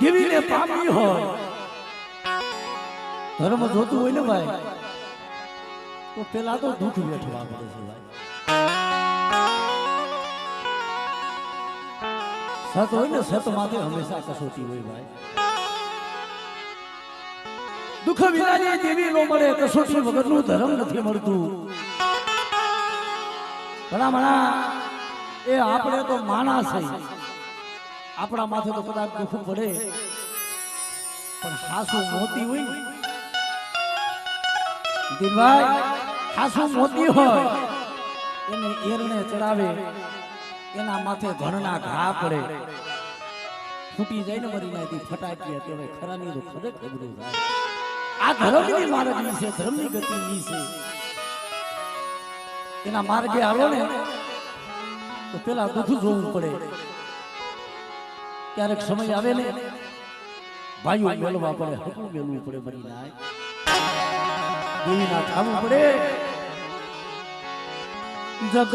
દેવીને પામી હોય ધર્મ જોતું હોય ને ભાઈ તો પેલા તો દુઃખ વેઠવા પડે છે ભાઈ. સત હોય ને સત માથે હંમેશા કસોટી હોય ભાઈ. દુઃખ વિનાની દેવી નો મળે, કસોટી વગરનું ધર્મ નથી મળતું. ભલામણા એ આપણે તો માણસ છે, આપણા માથે તો કદાચ દુઃખ પડે, પણ સાસુ મોતી હોય ને દિલભાઈ, સાસુ મોતી હોય એને એરણે ચડાવે, એના માથે ઘણના ઘા પડે, ફૂટી જાય ને મરી નાથી ફટાકીએ કહેવાય. ખરાની તો ખરે ખબરું થાય. આ ધર્મની માર્ગની છે, ધર્મની ગતિની છે. એના માર્ગે આવો ને તો પેલા દુઃખ જોવું પડે. ક્યારેક સમય આવે ને ભાઈઓ મેળવા પડે, હકું મેળવું પડે, મરી નાય દેવીના ખાવું પડે. જગત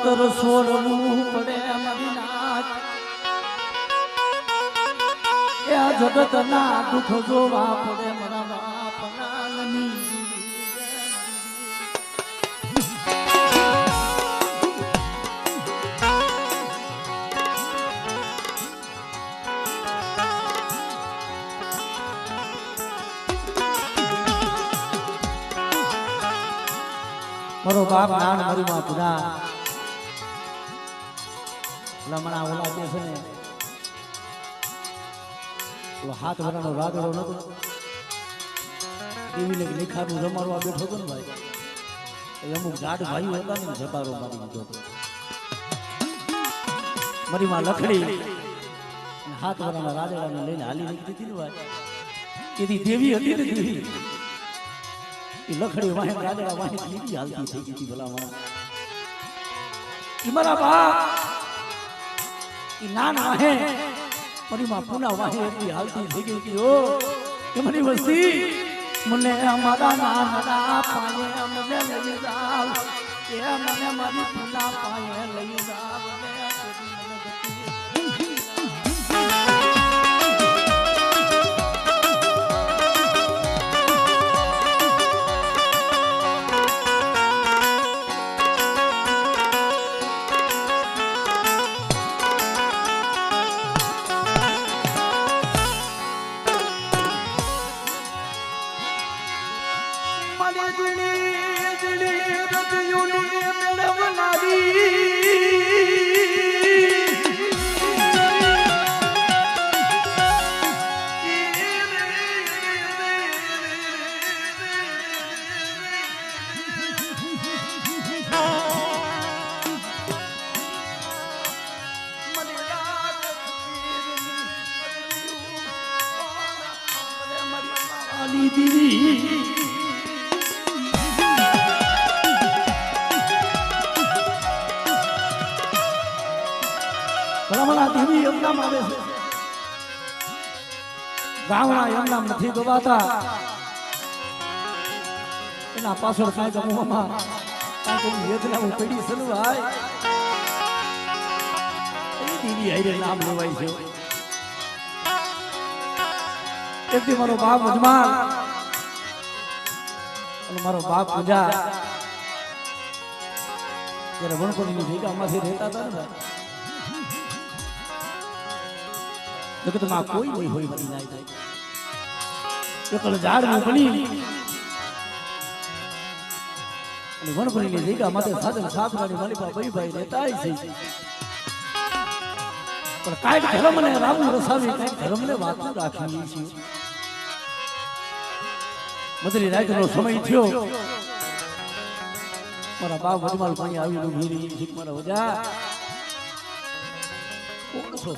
તર છોડવું પડે મરી નાય. એ આ જગત ના દુઃખ જોવા પડે મારા બાપના નની. મારો બાપ નાન મારી માં પૂરા લમણા ઓલા જે છે ને ઓલો હાથ ભરાનો રાગડો નતો, દેવીને લેખાનું રમાડવા બેઠો હતો ને ભાઈ. અમુક જાડ ભાઈઓ હતા ને જબારો મારી દીધો હતો. મારી માં લખડી હાથ ભરાના રાગડાને લઈને હાલી નીકળી હતી ને ભાઈ. એથી દેવી હતી ને દેવી એ લખડી વાહે રાગડા વાહે નીકળી હાલતી થઈ ગઈ હતી. ભલામાં મારા બાપ એ નાન વાહે મારી માં પુના વાહે એટલી હાલતી થઈ ગઈ હતી. ઓ કે મારી વસ્તી મને અમારા નાના પાયે મને લઈ જાવ, એ મને મારી પુના પાયે લઈ જાવ. ગામડા એમ નામ નથી ગવાતા, એના પાછળ કાંઈક મોહમાં કાંઈક વેદના પડી છે ને ભાઈ. એ દીવી હારે નામ લેવાય છે. એકથી મારો બાપ અજમાન અને મારો બાપ પૂજા જયારે વણકોની ભેગામાંથી રહેતા હતા ને ભાઈ, જગતમાં કોઈ નહીં હોય મરી ના જાય. એકલ ઝાડનું બની અને વણભણીની જગ્યા માટે સાધન સાધવાની માલિકા ભાઈ રહેતા છે. પણ કાંઈક ધર્મને રામું રસાવી, કાંઈક ધર્મને વાતું રાખી છે. મધરી રાતનો સમય થયો, મારા બાપ વજમાલ પાણી આવીને ઉભી રહી. મારા વજા કોણ છો?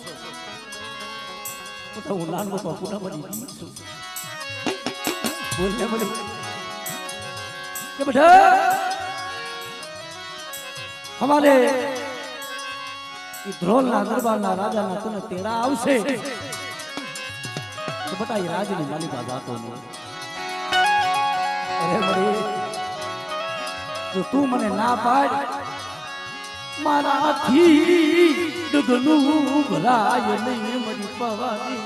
હું નાનો પુના બની છું. બોલને બોલે કે બેટા હમારે ધ્રોલના દરબારના રાજાના તને તેડા આવશે તો બેટા એ રાજની માલિકા જાતો નહીં. અરે મળી જો તું મને ના પાડ, મારાથી ડગલું ભરાય નહીં મરી પવાની.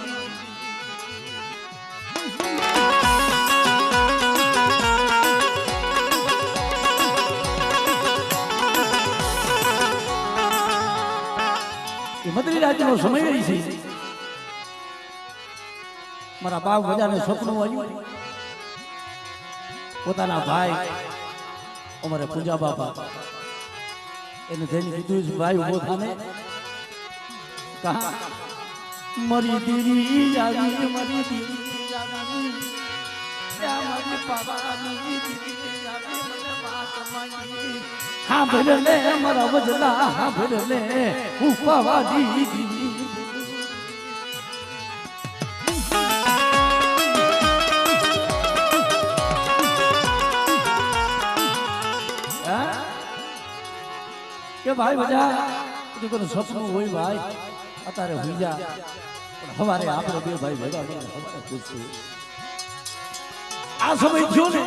મદરી રાજનો સમય રહી છે મારા બાપ બધાને સપનું આવ્યું પોતાના ભાઈ અમારે પૂજા બાપા એને જઈને કીધું છે ભાઈ ઉભો થાને કહા મરી દીવી જાવી મરી દીવી જાવી ત્યાં મારી પાવાની દીવી જાવી મને વાત માંગી હા ભરલે મારા વજલા હા ભરલે હું પાવાની દીવી કે ભાઈ બધા તું સપનું હોય ભાઈ અત્યારે હોઈ જા પણ હવારે આપણે બે ભાઈ ભેગા મળીને હવારે પૂછશું આ સમય થયો ને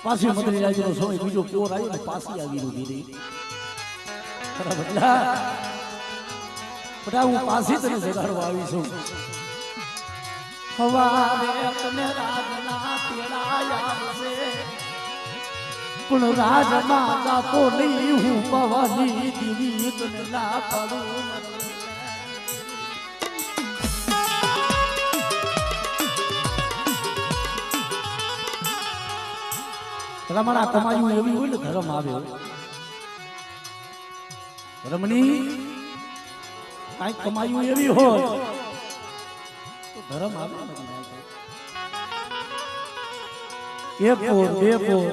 પાછી મદરી રાજનો સમય બીજો ચોર આવ્યો ને પાછી આવી રૂધી રહી બરાબર બધા હું પાછી તને જગાડવા આવી છું હવારે તને રાજના તેડા આવશે પણ રાજમાં જાતો નહીં હું પવાની દીવી તને ના પાડું તમારા કમાયું એવી હોય ને ધર્મ આવે ધર્મની કઈ કમાયું એવી હોય તો ધર્મ આવે એક પોર બે પોર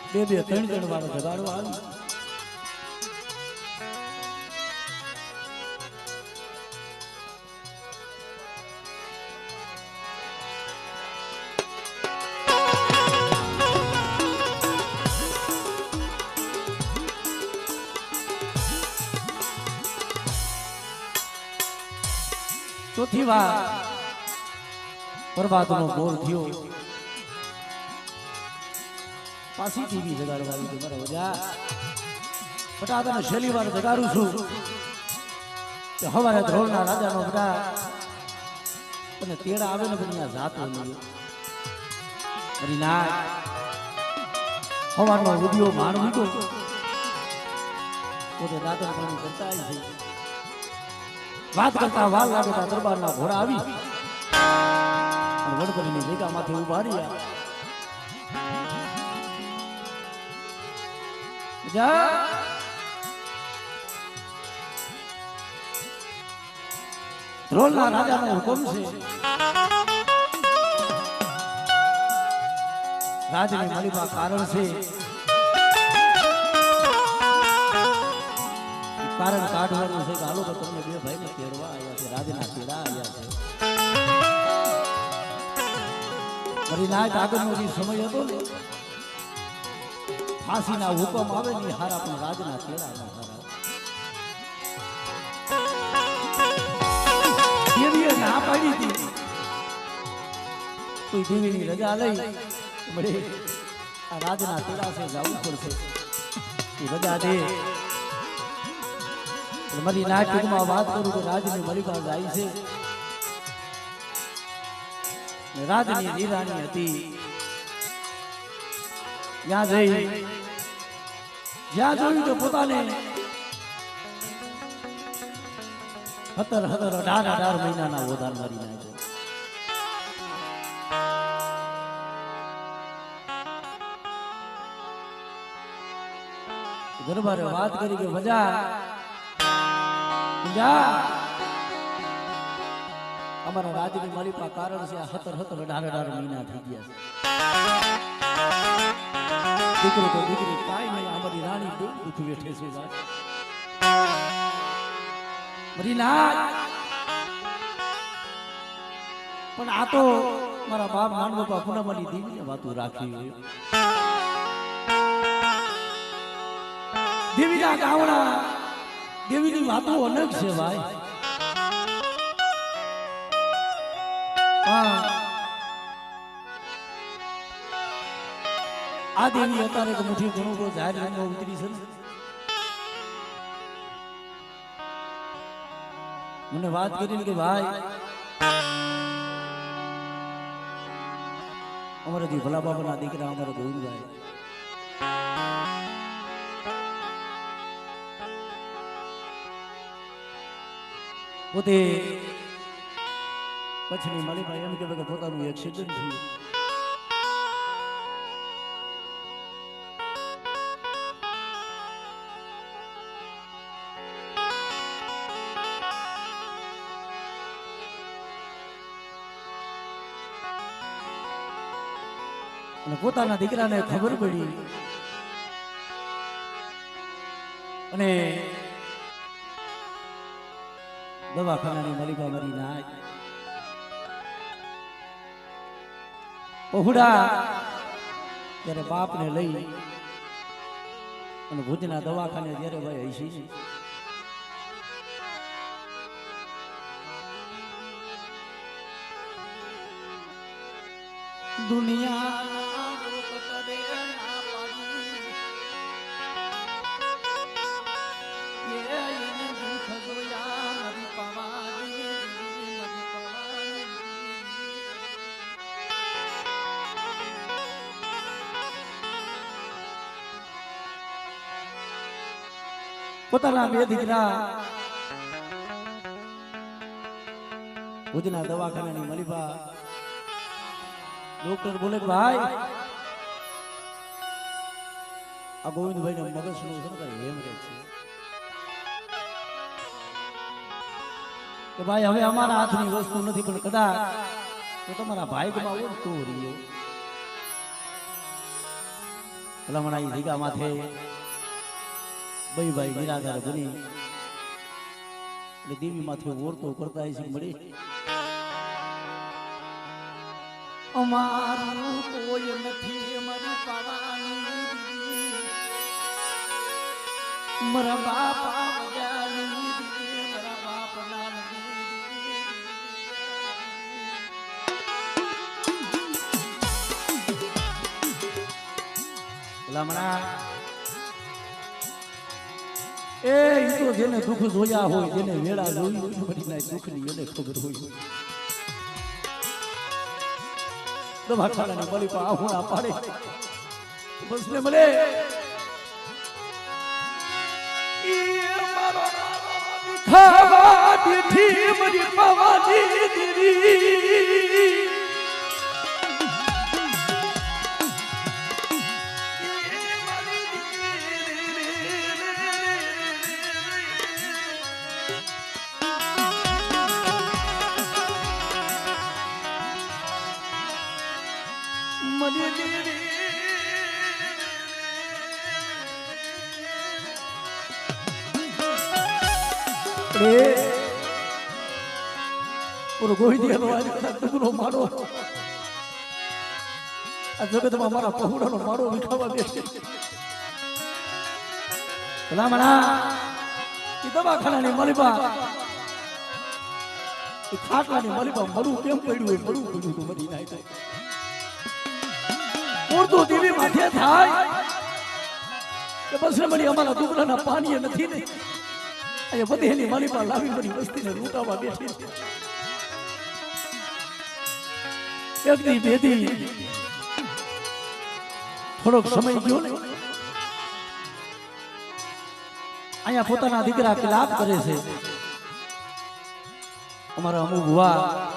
બે બે ત્રણ વાળો જગાડવા આવી ચોથી વાર બરબાદનો ગોળ થયો પાછી ટીવી જગાડવાની છે મારા વજા બટા તને છેલ્લી વાર જગાડું છું કે હવારે ધ્રોળના રાજાનો બટા તને તેડા આવે ને બની આ જાતો નહીં મારી ના હવારનો વિડીયો માણવી તો પોતે દાદા પણ કરતા છે વાત કરતા વાર લાગતા દરબારના ઘોડા આવી વડપરીની જગ્યામાંથી ઉભા રહ્યા ધ્રોળના રાજાનો હુકમ છે રાજની માલિકા કારણ છે કારણ કાઢવાનું છે કે હાલો તો તમને બે ભાઈને તેડવા આવ્યા છે રાજના તેડા આવ્યા છે મારી નાચ આગળનો જે સમય હતો ને ફાંસીના હુકમ આવે ને હારા પણ રાજના તેડા ના હારા દેવીએ ના પાડી હતી કોઈ દેવીની રજા લઈ મળે આ રાજના તેડા છે જવું પડશે રજા દે મારી ના ટૂંકમાં વાત કરું તો રાજની મલિકા જાય છે રાજની નિરાણી હતી ત્યાં જઈ જ્યાં જોયું તો પોતાને 18 મહિનાના ઓધાર મારી નાખ્યો દરબારે વાત કરી કે મજા અમારા રાજની માલિકા કારણ છે 18 મહિના થઈ ગયા છે દીકરો તો દીકરી કાંઈ નહીં અમારી રાણી બહુ દુઃખ વેઠે છે મારી ના પણ આ તો મારા બાપ નાનબાપા પૂનમની દીવીને વાતું રાખી દેવીના ગાવડા દેવીની વાતો અલગ છે ભાઈ આ દેવી અત્યારે તો મુઠ્ઠી ઘણું જાહેર રંગમાં ઉતરી છે મને વાત કરી કે ભાઈ અમારા જે ભલા બાબાના દીકરા અમારા ગોવિંદભાઈ પોતે પછીની માલિકભાઈ એમ કહેવાય કે પોતાનું એક્સિડન્ટ થયું. અને પોતાના દીકરાને ખબર પડી અને દવાખાનાની માલિકા મરી ના પહોળા ત્યારે બાપને લઈ અને ભુજના દવાખાને જ્યારે ભાઈ હસી દુનિયા પોતાના બે દીકરા ભુજના દવાખાનાની મલિબા ડોક્ટર બોલે ભાઈ આ ગોવિંદભાઈ ને મગજ નું હેમ રહે છે કે ભાઈ હવે અમારા હાથની વસ્તુ નથી પણ કદાચ તો તમારા ભાઈમાં હોય તો રહ્યો ભલામણા એ દીગા માથે ભાઈ નિરાધાર બની એટલે દેવી માથે ઓરતો કરતા છે મળી અમારું કોઈ નથી મારી પાવાની મારા બાપા બજાની મારા બાપ ભલામણા એ તો જેને દુઃખ જોયા હોય જેને વેળા જોઈ હોય બધી દુઃખની એને ખબર હોય દવાખાનાની મળી પણ આહુણા પાડે બસ ને મળે ખાવા બેઠી મરી પાવાની દીરી ગોહિડિયાનો આજ ટુકડો મારો આ જગતમાં મારા પહોળાનો મારો વિખાવા બેઠે ભલામણા એ દવાખાનાની મલિબા એ ખાટલાની મલિબા મરું કેમ પડ્યું હોય મરું પડ્યું તો મરી નાય થાય ઉર્દુ દેવી માથે થાય કે બસ ને મળી અમારા દુકડાના પાણીએ નથી ને અહીંયા બધેની મલિબા લાવી બધી વસ્તીને લૂંટાવા બેઠી એકદી બેદી થોડોક સમય ગયો ને અહીંયા પોતાના દીકરા કિલાપ કરે છે અમારા અમુક ભુવા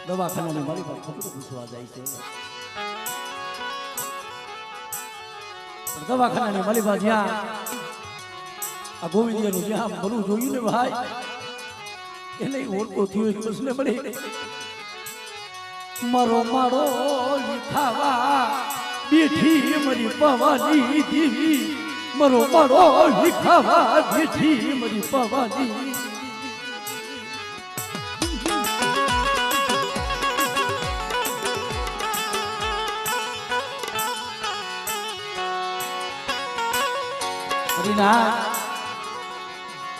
દવાખાનાની મારી પર ખબર પૂછવા જાય છે દવાખાનાની માલિબા જ્યાં આ ગોવિંદનું જ્યાં મરું જોયું ને ભાઈ એને ઓળખો થયો બસને મળી મારો મારો ખાવા બેઠી મરી પવાની દીવી મારો મારો ખાવા બેઠી મરી પવાની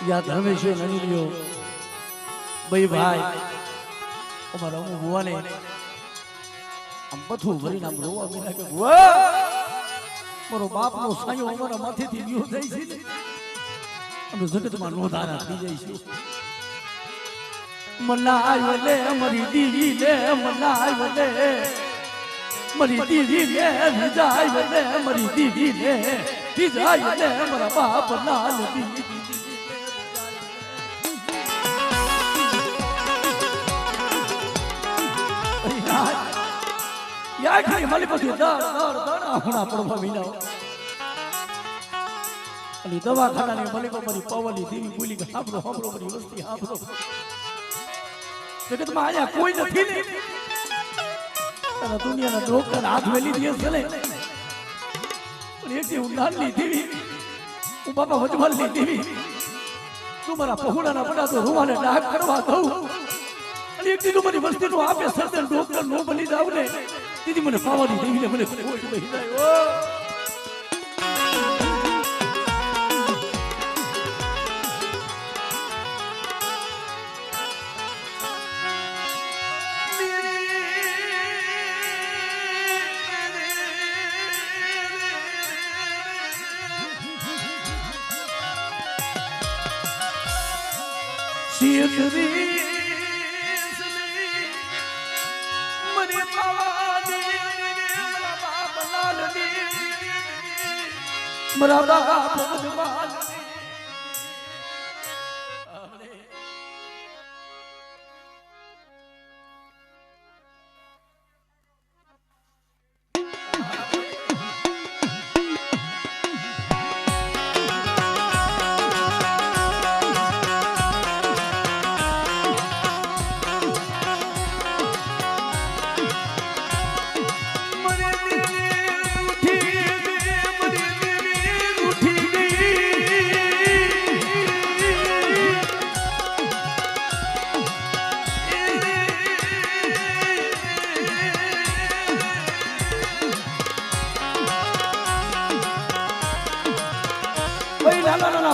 યા ધર્મેશ્વર નની લ્યો ભાઈ અમારા અમુક ભુવાને આમ બધું ભરીને આમ રોવા મીના કે ભુવા મારો બાપનો સાયો અમારા માથેથી ગયો જાય છે ને અમે જગતમાં નોંધારા થઈ જાય છે મનાય લે મારી દીવી લે મનાય લે મારી દીવી લે વિજાય લે મારી દીવી લે વિજાય લે મારા બાપ લાલ દીવી યાર ખાલી માલી પછી દાણા પડવા મીના અને દવાખાનાની મલિકો મારી પવનની દેવી બોલી કે હાબરો મારી વસ્તી હાબરો જગતમાં આયા કોઈ નથી ને તારા દુનિયાના ડોક્ટર હાથ મેલી દે છે ને પણ એક હું નાની દેવી હું બાપા વજવાલની દેવી તું મારા પહોળાના બડા તો રૂવાને ડાક કરવા દઉં અને એક દીધું મારી વસ્તીનું આપે સર્જન ડોક્ટર નો બની જાવ ને દીદી મને પાવાની દેવીને મને કોઈ બહી જાય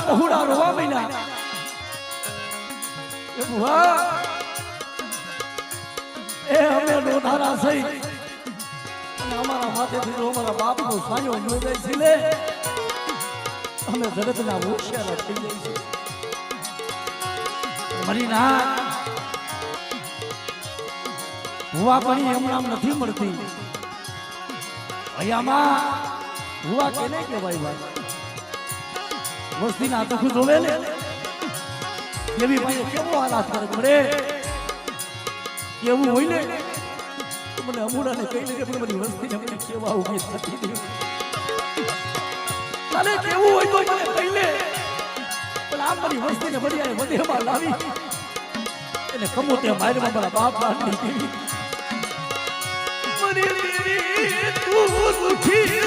પહોળા રોવા મહિના એ અમે લોધારા સહી અને અમારા માથેથી જો અમારા બાપનો સાયો યોજાય છે લે અમે જગતના હોશિયાર થઈ જાય છે મરી ના હુવા પાણી હમણાં નથી મળતી ભૈયામાં હુવા કેને કહેવાય ભાઈ વસ્તીના દુઃખ જોવે ને એવી ભાઈ કેવો હાલાત કરે મળે એવું હોય ને તો મને અમુડાને કહી લે કે બધી વસ્તીને મને કેવા ઉભી થતી તારે કેવું હોય તો મને કહી લે પણ આ મારી વસ્તીને બધી વધેમાં લાવી એને કમો તે મારમાં મારા બાપ બાપની દેવી મને તું દુખી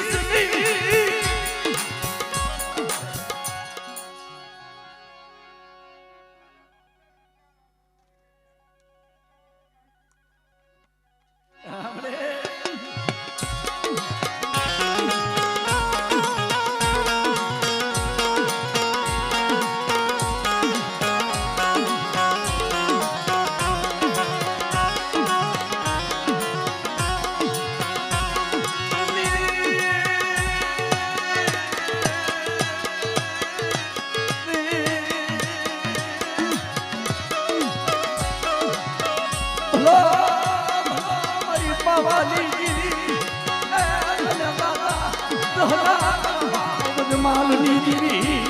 માલની દીવી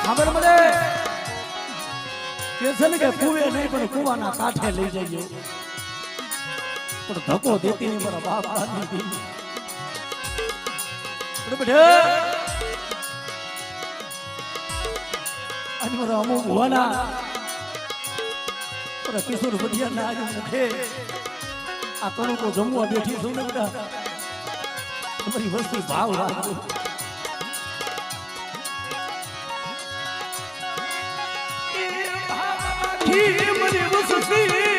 ખબર મળે કે છે ને કે કુવે નહીં પણ કુવાના કાંઠે લઈ જઈએ પણ ધક્કો દેતી નહીં મારા બાપ દાદી દીવી અને મારા અમુક હોવાના કિશોર ભટિયા ના આજે મુખે આ કણુકો જમવા બેઠી છું ને બધા તમારી વસ્તી ભાવ રાખજો મને વસ્તી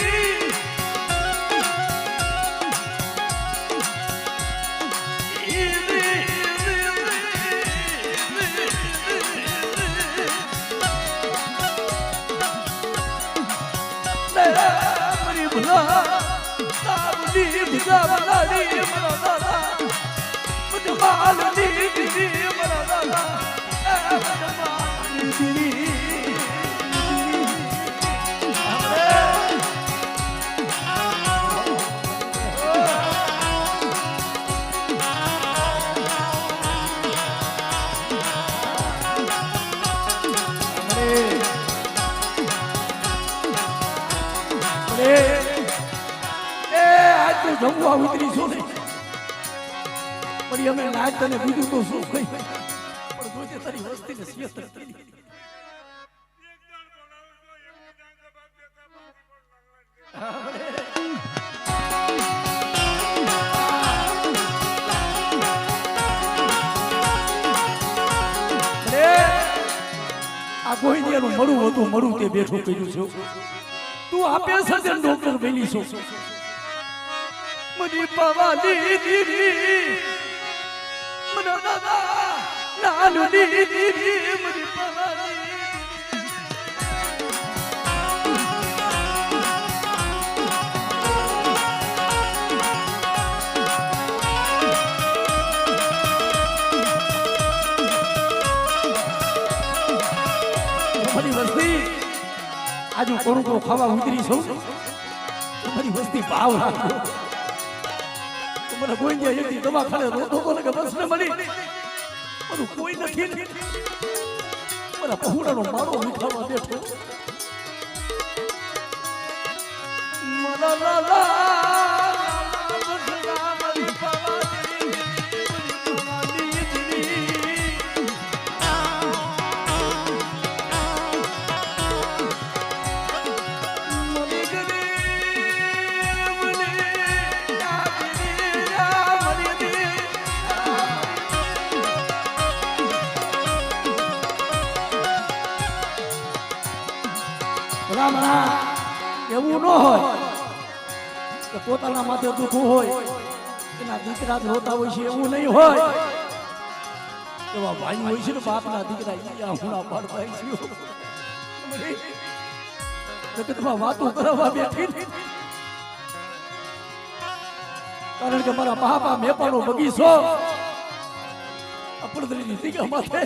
હકવા ઉતરીશું નહીં પણ અમે નાચ તને બીજું તો શું કઈ પણ જોજે તારી વસ્તીને સિયત કરી આ ગોહિડિયાનું મળું હતું મળું તે બેઠું કર્યું છે તું આપે સજન ડોક્ટર બની છો મને પવાની દીદી મને દાદા નાનું દીદી મને પવાની વસ્તી આજુ કોણ કો ખાવા ઉતરી છું તમારી વસ્તી ભાવ રાખો મને કોઈ ગયા એકથી દવાખાને રોતો તો ને કે બસ ને મળી મારું કોઈ નથી મારા પહોળાનો મારો મીઠાવા બેઠો મલા લા એવું ન હોય કે પોતાના માથે દુઃખ હોય એના દીકરા રોતા હોય છે એવું નહીં હોય એવા ભાઈ હોય છે ને બાપના દીકરા હુણા પાડતા છે તમે વાતો કરવા બેઠી કારણ કે મારા બાપા મેપાનો બગીચો અપડદરીની દીકરા માથે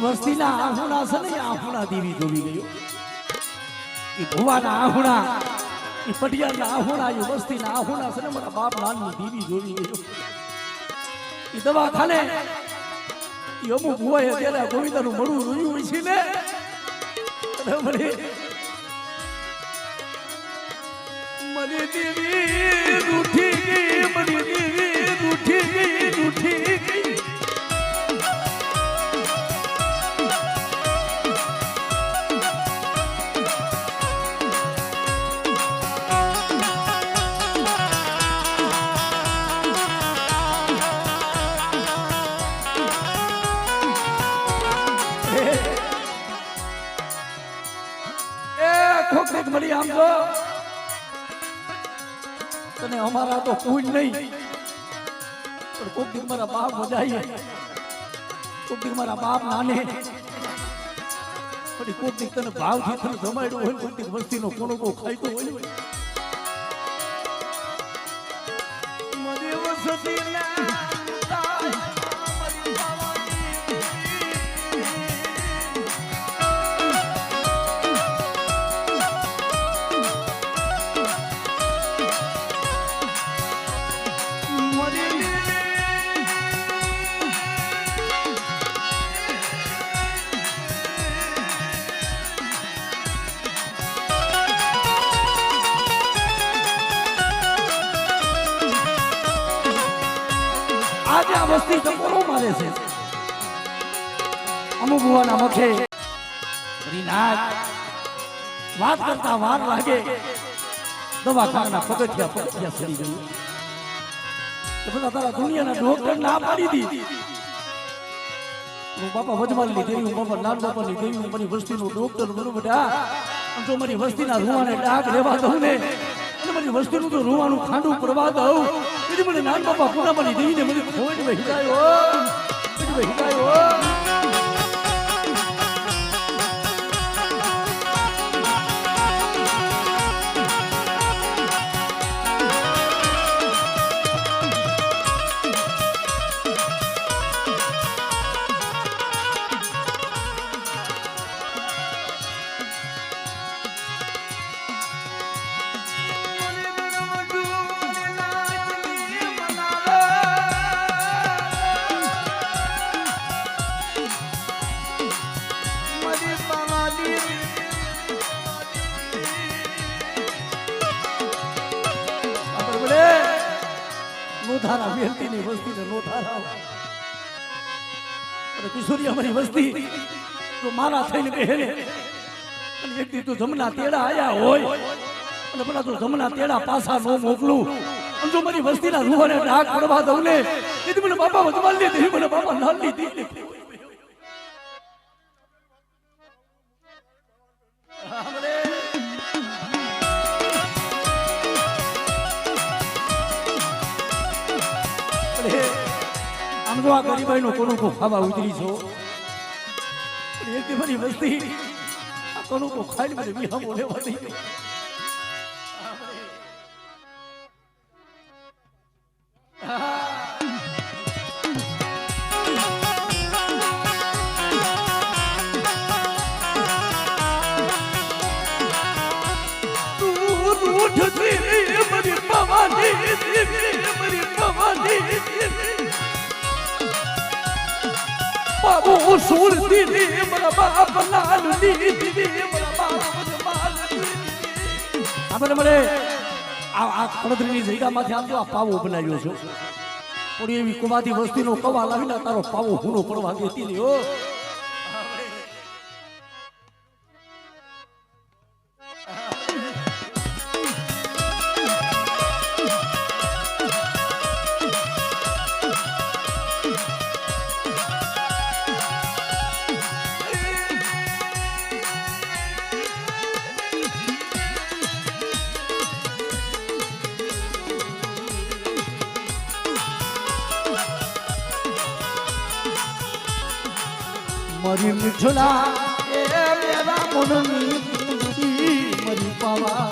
વસ્તીના આહુણા છે ને આહુણા દેવી જોવી ગયો એ ભુવાના આહુણા પટિયાના આહુણા એ વસ્તીના આહુણા છે ને મારા બાપ નાનની દેવી જોવી ગયો એ દવાખાને એ અમુક ભુવાએ ત્યારે ગોવિંદાનું મળું રોયું હોય છે ને મને દેવી રૂઠી ગઈ મને દેવી રૂઠી ગઈ રૂઠી ગઈ મળી આમ જો તને અમારા તો કોઈ નહીં પણ કોક દી મારા બાપ વધાઈએ કોક દી મારા બાપ નાને પણ કોક દી તને ભાવથી તને જમાડ્યું હોય કોક દી વસ્તીનો કોનો કો ખાઈતો હોય મને વસતી ના આજે આ વસ્તી ચકોરો મારે છે અમુક ભુવાના મખે વાત કરતા વાર લાગે દવાખાના પગથિયા સડી ગયું બધા તારા દુનિયાના ડોક્ટર ના પાડી દી બાપા વજમાલની દેવી બાપા નાન બાપાની દેવી મારી વસ્તીનું ડોક્ટર બનું બેટા જો મારી વસ્તીના રૂવાને ડાક રેવા દઉં ને અને મારી વસ્તીનું તો રૂવાનું ખાંડું પડવા દઉં એટલે મને નાન બાપા પૂનામાની દેવીને મને ખોઈ હિકાયો ધારા વેલતીની વસ્તીને નો ધારા અને કિશોરી અમારી વસ્તી તો મારા થઈને બેહેને અને એક દી તું જમના તેડા આયા હોય અને પેલા તું જમના તેડા પાછા નો મોકલું અને જો મારી વસ્તીના રૂહાને ડાક પડવા દઉં ને એ મને બાપા વજમાલ લે દે મને બાપા નાલી દી આમ જો આ ગરીબાઈ નો કોનો કો ખાવા ઉતરી છો એક મારી વસ્તી આ કોનો કો ખાઈ મને વિહા બોલે વાળી બાબુ ઉસુલ દીદી મારા બાપ લાલ દીદી મારા બાપ માલ દીદી આપણે મળે આ કળદરીની જગ્યામાંથી આમ જો આ પાવો બનાવ્યો છો થોડી એવી કુમાતી વસ્તીનો કવા લાવીને તારો પાવો હુનો પડવા દેતી નહીં હો મારી મીઠડા એ મેરા મનની મરી પાવા